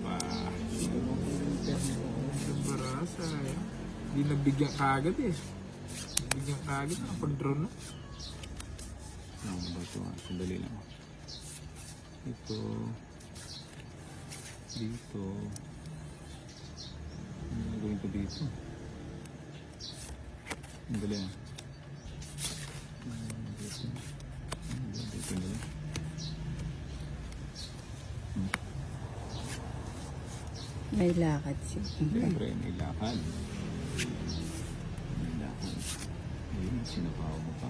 Pa. Barasa. Hindi nabigyan kagad eh. Nabigyan kagad. Nakapag-draw na. Ano ba ito? Sandali lang. Ito. Dito. Ano gagawin ko dito? Sandali lang. Dito. Dito na lang. May lakad siya. Siyempre, may lakad. May lakad. Ayun, sinapaw mo pa.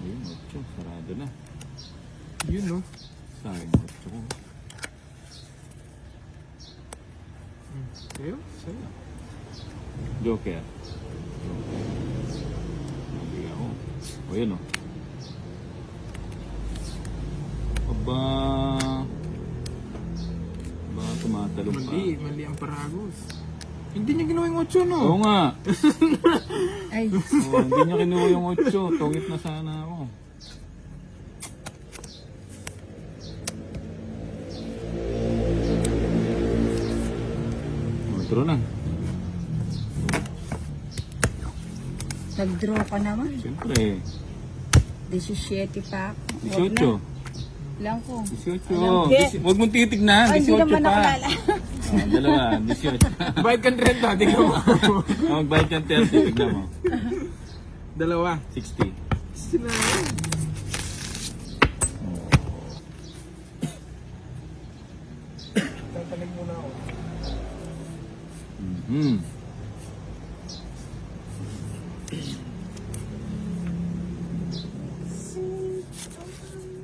Ayun, 8. Sarado na. Yun no. Sayang 8 ko. Sa'yo? Sa'yo. Joker. Hindi ako. O yun o. Aba. Baka tumatalo pa. Mali ang paragos. Hindi niya ginawa yung 8 no? Oo nga. Ay, Oo, hindi niya kinuha yung 8. Tungit na sana ako. Draw na. nag-draw ka naman. Siyempre. 17 pa ako. Wag na. 18. Lang ko. 18. Huwag mong titignan. Ay, hindi 18 naman pa. nakalala. Oh, dalawa. 18. Bayad kang 30, tingnan mo. Magbayad kang 30. Tignan mo. Dalawa. 60. Sila. Tatanig muna ako. Mm-hmm.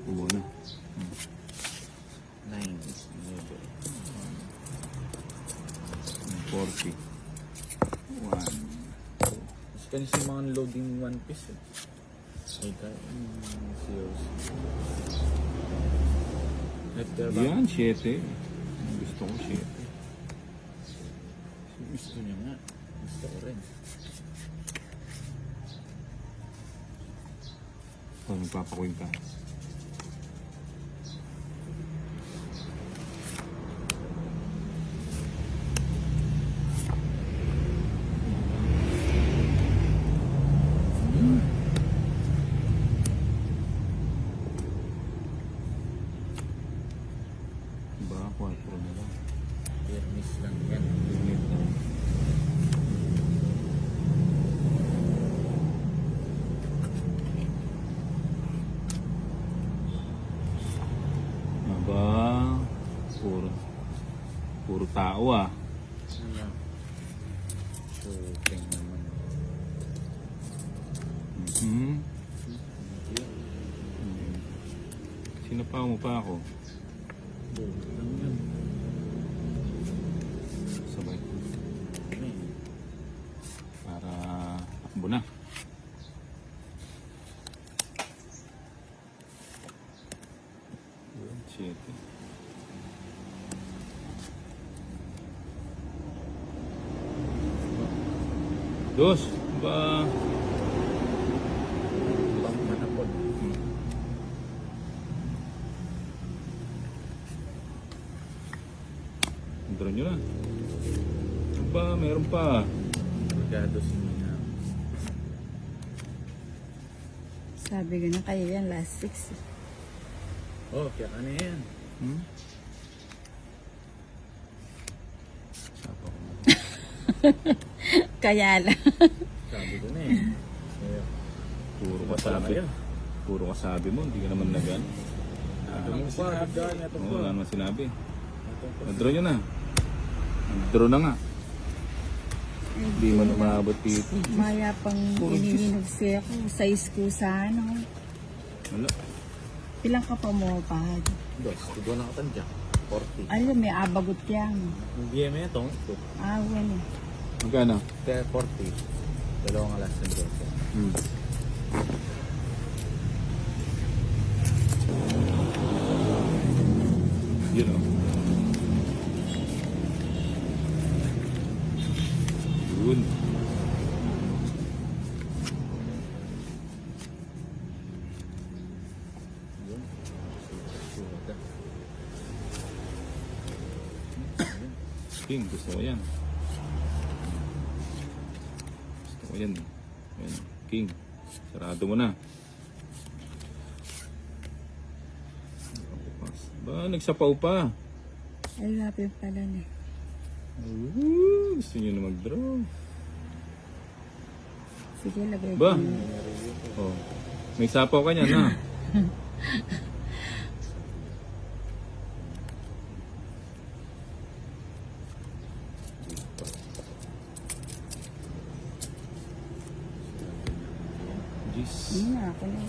Muna. 9, 11, 40. 1, 2. Kasi yung mga loading one piece eh. Ay kaya, serious. Yan, 7. Gusto ko 7. Gusto niya nga. Gusto ko rin. Pag magpapakuin ka. Ba, 4 na lang. Permis lang yan. Limit na. Aba, puro tao ah. Ano? Shooting naman. Hmm. Sinapaw mo pa ako. Bold lang yan. Sabay. Ano eh. Para takbo na. Yun, 7. Dos, ba? Bang manapod. Draw nyo na. Ba, meron pa. Ligado si Nina. Sabi ko na kayo yan, last 6. Oh, kaya ano yan? Hmm? Sapa ko na. Kaya lang. Sabi ko na eh. Kaya, Puro Wala kasabi. kayo. Puro kasabi mo, hindi ka naman nagan. ano pa, dagan ito Oo, po. wala naman sinabi. Ito po. Nag-draw nyo na. Nag-draw na nga. Hindi mo na maabot dito. Maya pang iniinog siya ko. Size ko sa ano. Wala. Ilang ka pa mo pa? Dos, tigwa na katandya. 40. Ano, may abagot yan. Hindi mo ito. Ah, well. Magkano? Kaya 40. Dalawang alas ng Diyos. Hmm. Yun o. Yun. Yun. Suda. King, gusto ko yan. Gusto ko yan. Ayan, King. Sarado mo na. Ba, nagsapaw pa. Ay, happy pala na. Gusto nyo na mag-draw. Sige, lagay ko. Ba? Oh. May sapaw ka niyan, ha? Jeez. Hindi na ako na.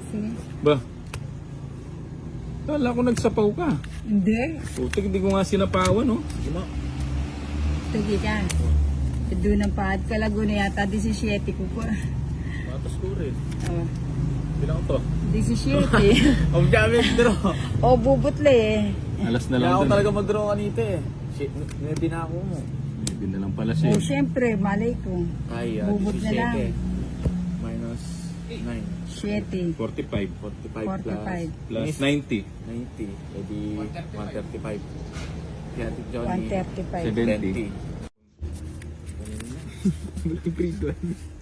Sige. Ba? Kala ko nagsapaw ka. Hindi. Putik, hindi ko nga sinapawan, no? Sige ka. Doon ang pahad ka, Laguna yata, 17 ko po. Matas ko rin. Oh, Bilang to. 17. Ang dami draw. O, bubutle eh. Alas na Kaya lang ako dun. talaga mag-draw kanita eh. Shit, may binako mo. Hindi na lang pala siya. O, syempre, malay ko. Ay, Bubot na lang. 17. Minus 9. 7. 45 45 45. plus 90. 90. Edi 135. Kaya Ate Johnny. 135. 70. 20.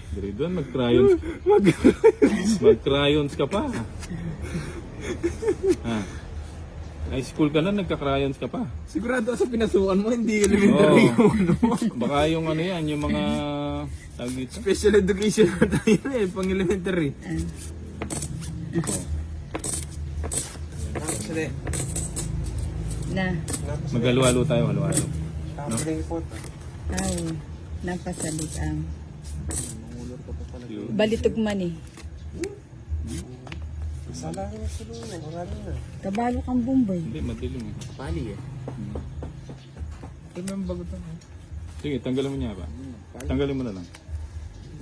Grade 1, mag-crayons. Mag-crayons ka pa. Ha? High school ka na, nagka-crayons ka pa. Sigurado sa pinasukan mo, hindi elementary Oo. yung ano. Baka yung ano yan, yung mga tawag dito. Special education na tayo eh, pang elementary. Na. Maghalo-halo tayo, halo-halo. Aw, napasalik ang. Yun. Balitog man eh. Kabalo kang Bombay. Hindi, madilim eh. Pali eh. Ito ang bagot ako. Sige, tanggalin mo niya ba? Tanggalin mo na lang.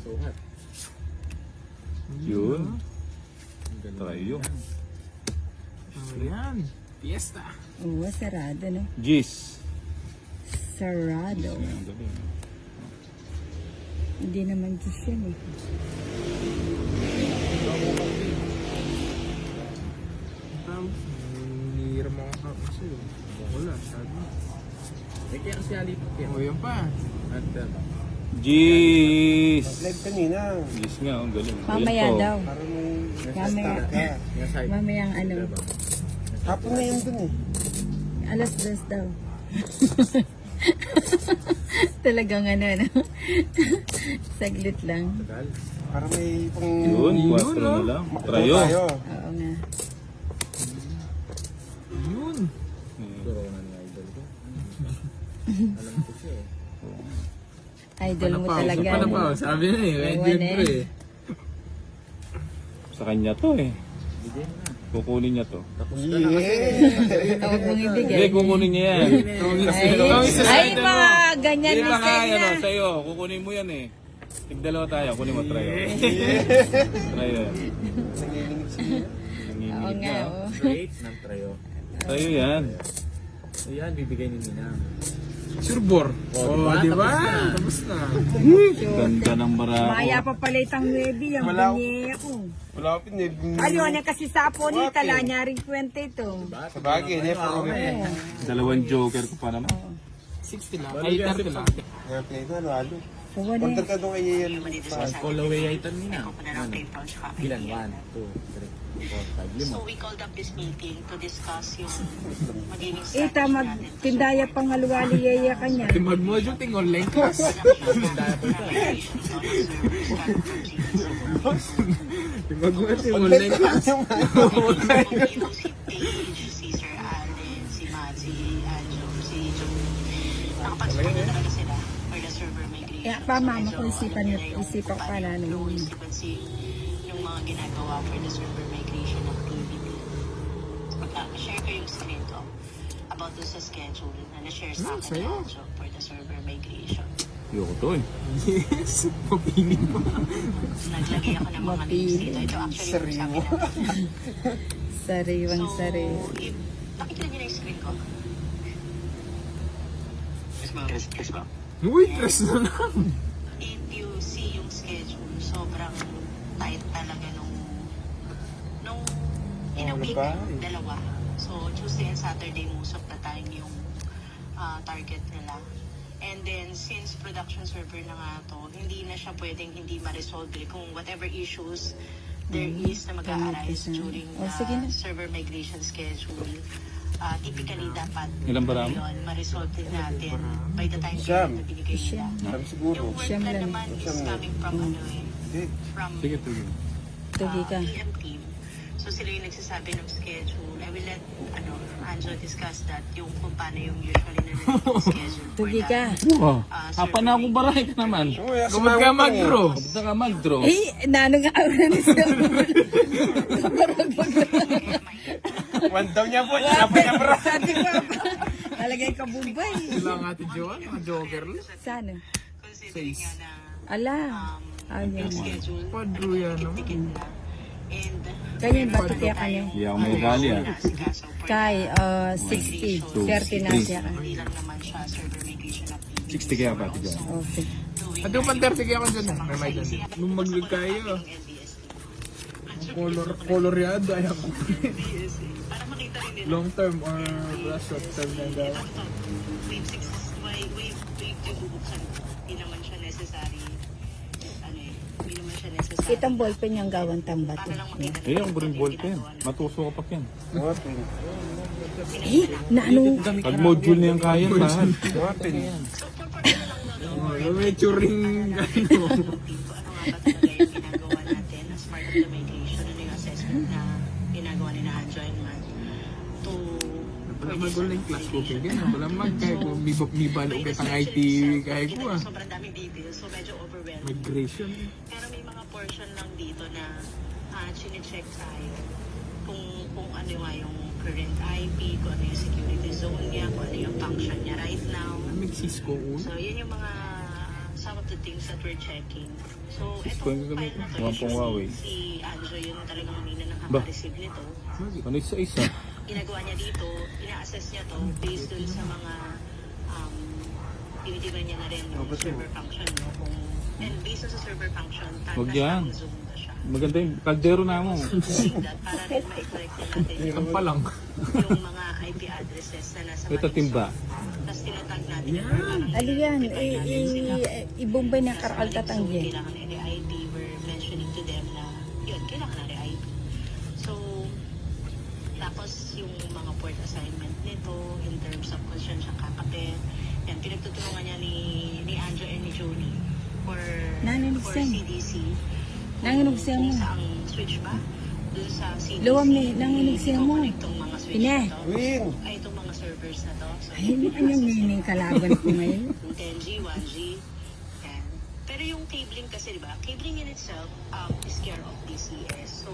Suhat. Yun. Try yun. Ayan. Fiesta. Oo, sarado no? Gis. Sarado. Ayan, galing. Hindi naman Diyos yan eh. Nihiram ako kapag sa'yo. Wala, sabi. Eh kaya kasi alipot yan. O, yan pa. At Gis. Live kanina. Gis nga, ang galing. Mamaya Ayan po. daw. Parang may Mamaya. yung side. Mamaya ang ano. hapon na yun dun eh. Alas 2 daw. Talagang ano, no? Saglit lang. Tagal. Parang may pang... Yun, 4 no? na lang. Makataw Trayo. tayo. Oo nga. Yun. Draw na ni idol ko. Alam ko siya eh. Idol mo talaga. Panapaw, sabi na eh. Ewan Red eh. Dead eh. Sa kanya to eh. Bigyan na. Kukunin niya to. Tapos ka na kasi. Huwag mong Hindi, ibigay. kukunin niya yan. Ay, mga ganyan Hindi ni pa kaya Selena. no, sa'yo. Kukunin mo yan eh. Tigdalawa tayo. Kunin mo, try. Try yan. Nanginginig siya. Oo Nanginginig nga, na. oo. Straight ng trayo. Sa'yo yan. Ayan, bibigay ni Nina. Surebor. Oh, Oh, di diba? ba? Tapos na. Ganda ng marako. Maya pa pala itang webi, ang Wala- binye ako. Wala ko pinib. Ayun, yan kasi sa po ni tala niya rin kwenta ito. Sa bagay, hindi pa rin eh. Dalawang joker ko pa naman. 60 lang. Ay, 30 lang. Kaya play ko, halo. Kuha na Punta ka doon kay Ian. Call away item Nina. Ano? Ilan? 1, 2, 3, 4, 5, 5. So we called up this meeting to discuss yung magiging Eh, strategy tamad, natin. tindaya pang haluwali yaya ka niya. Mag-module ting online class. Mag-module ting online class. Si Sir Alden, si Matt, si Anjo, si Joe. Nakapag-support na talaga sila for the server migration. Kaya pa mama ko isipan pa na nung yung mga ginagawa for the server migration activity. Share ko yung screen ko about dun sa schedule na na-share sa akin ni Anjo for the server migration. Yoko to eh. Yes. Mapili pa. Naglagay ako ng mga names dito. Ito actually yung sabi natin. sariwang sariw. Nakikita niyo na yung screen ko? Yes, ma'am. Uy, stress na lang. If you see yung schedule, sobrang tight talaga nung in a Oh, week, diba? dalawa. So, Tuesday and Saturday, most of the time yung target nila. And then, since production server na nga to, hindi na siya pwedeng hindi ma-resolve kung whatever issues there is na mag-a-arise during sige na. server migration schedule. Typically, dapat Ilang bara mo? yun, ma-resolve din natin by the time Siyam. na binigay nila. Sabi siguro. Yung work Siyam plan lang. naman is Siyam lang. coming from from Sige, sige. Tugi ka. PM team. So sila yung nagsasabi ng schedule. I will let Anjo discuss that yung kung paano yung usually na schedule for Tugi ka. Oh, apa na ako baray ka naman. Kumag ka mag-draw. Punta ka mag-draw. Eh, nanong aura ni siya. One down niya po. Dapat niya bro. Sabi ko, talagay ka bumbay. Sila ang ate Joan, mga joker lang. Sana. considering nga na Ala. Ayun. yung schedule Padro yan, no? ticket nila. And Kanya ba ito kaya kanya? Hindi ako may ugali ah. asikaso for Kay 60. 30 na siya. hindi lang naman siya server migration activity. 60 kaya pati dyan. Okay. At yung pan-30 kaya ako dyan, may may dyan. Nung maglig kayo, color yada, ayaw ko. Para makita rin nila. Long term or short term na daw. Wave 6 is wave 2 bubuksan. Hindi naman siya necessary. Hindi naman siya necessary. Kitang ballpen niyang gawan tambat. Para lang makita Eh, ang buring ball pen. Matuso ka pa yan. Watin. Eh, na ano? Pag module na yung kaya, lahat. Watin. May turing gano. ano nga ba talaga yung ginagawa natin as part of the migration, ano yung assessment na ginagawa ni na Anjo and Man to Wala magul na yung class ko kaya gano'n. Wala mag kaya ko. May balo ka tang IT kaya ko ah. sobrang daming details, so medyo overwhelming. Migration. Pero may mga portion lang dito na chine-check tayo kung ano nga yung current IP, kung ano yung security zone niya, kung ano yung function niya right now. May Cisco ulo. So, yun yung mga some of the things that we're checking. So, Cisco yung etong gamit. file na to, Huwag pong Huawei. si Anjo yung talagang hindi na Ba? nakaka-receive nito. Ano isa-isa? Ginagawa niya dito, ina-assess niya to based dun sa mga tinitiban niya na rin yung server function, no? And based sa server function, Huwag yan. zoom na siya. Maganda yung kaldero na mo. Like that, para rin ma-correct natin Ang palang. yung mga IP addresses na nasa Ito timba. Tapos tinatag natin yung parang Ali yan. pinay natin sila. Ibombay na karal So, tatanggi. kailangan na i-IP. We're mentioning to them na, yun, kailangan na i-IP. So, tapos yung mga port assignment nito, in terms of kung siya kakapit, yan, pinagtutulungan niya ni Anjo and ni Jolie for Naninig siya. CDC. Nanginig siya mo. Kung saan switch ba? Doon sa CDC. Luwam ni, nanginig siya mo. i-connect tong mga switch Pine. na to. Win. Ay, itong mga servers na to. So, Ay, ano yung meaning kalaban ko ngayon? yung 10G, 1G, yan. Pero yung cabling kasi, di ba? Cabling in itself is care of DCS. So,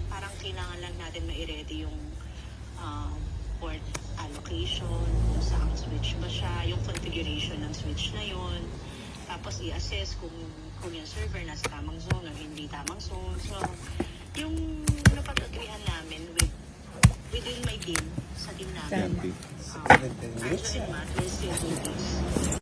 parang kailangan lang natin ma-ready yung port allocation, kung saan switch ba siya, yung configuration ng switch na yon. Tapos i-assess kung yung server nasa tamang zone o hindi tamang zone. So, yung napag-agreehan namin within my team, sa team namin, Tama. Anjo and Matt will still do this.